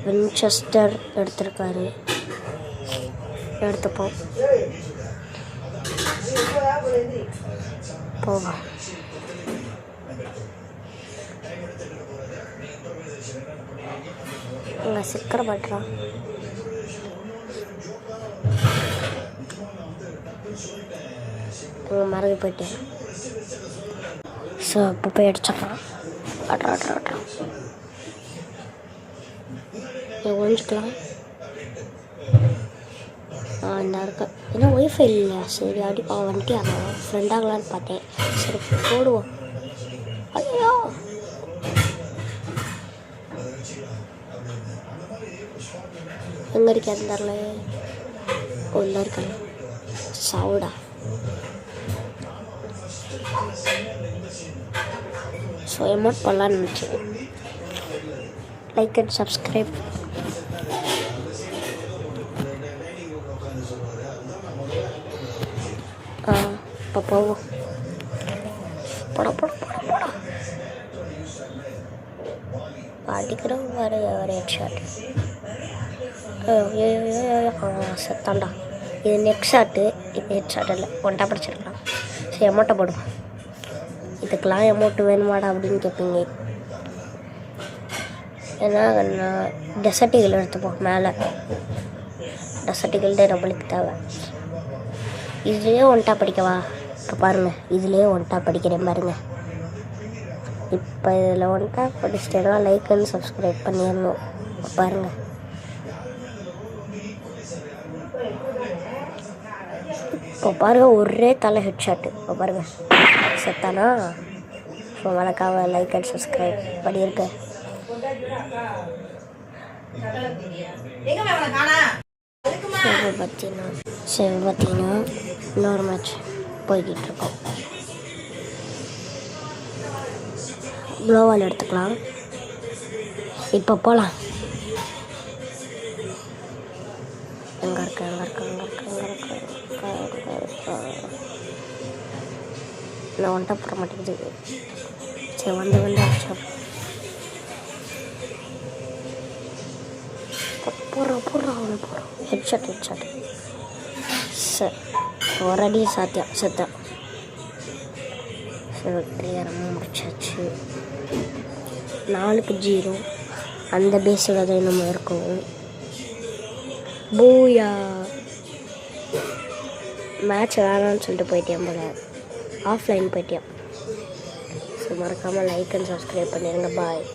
Winchester எடுத்திருக்காரு. எடுத்துப்போம். போவோம். இங்கே சீக்கிரம் பட்டுறான். இங்கே மறந்து போயிட்டேன். ஸோ இப்போ போய் அடிச்சிடலாம். அட்ரா ஒழிஞ்சிக்கலாம். இந்த இருக்க ஏன்னா ஒய்ஃபை இல்லை. சரி அப்படி வந்துட்டு அவன் ஃப்ரெண்டாகலான்னு பார்த்தேன். சரி போடுவோம். ஐயோ எங்கே இருக்கேன் தரல. உள்ள இருக்காங்க. சவுடா ஸோ எமௌண்ட் பண்ணலான்னு நினச்சேன். Like and subscribe. இப்போ போவோம். போட அடிக்கிறோம். வேறு ஹெட் ஷாட். செத்தாண்டா. இது நெக் ஷாட்டு. இது ஹெட் ஷாட் இல்லை. ஒன்ட்டா படிச்சிருக்கலாம். சரி அமௌண்ட்டை போடுவோம். இதுக்கெலாம் அமௌண்ட்டு வேணுமாடா அப்படின்னு கேட்பீங்க. ஏன்னா நான் டெசர்ட்டிகள் எடுத்துப்போம். மேலே டெசர்ட்டிகள் தான் நம்மளுக்கு தேவை. இதுலேயே ஒன்ட்டா படிக்கவா? இப்போ பாருங்கள், இதுலேயே ஒன்ட்டா படிக்கிறேன் பாருங்கள். இப்போ இதில் ஒன்ட்டா படிச்சிட்டேன்னா லைக் அண்ட் சப்ஸ்கிரைப் பண்ணிடணும். பாருங்கள், இப்போ பாருங்கள் ஒரே தலை ஹெட் ஷாட்டு. இப்போ பாருங்கள் செத்தானா. ஸோ வழக்காக லைக் அண்ட் சப்ஸ்கிரைப் பண்ணியிருக்கேன். சரி பார்த்தீங்கன்னா இன்னொரு மேட்ச் போய்கிட்டு இருக்கோம். க்ளோவால் எடுத்துக்கலாம். இப்போ போகலாம். எங்கே இருக்க நான் ஒன்ட்டா போட மாட்டேங்குது. சரி வந்து அடிச்சா போடுறோம். ஹெட்ஷாட் சரி ஒரு அடி செத்தான். சரி கிளியரமாக முடிச்சாச்சு. 4-0 அந்த பேஸில் தான் நம்ம இருக்கணும். பூயா மேட்ச் வேணான்னு சொல்லிட்டு போயிட்டேன் போல. ஆஃப்லைன் போயிட்டேன். ஸோ மறக்காமல் லைக் அண்ட் சப்ஸ்கிரைப் பண்ணிடுங்க. பாய்.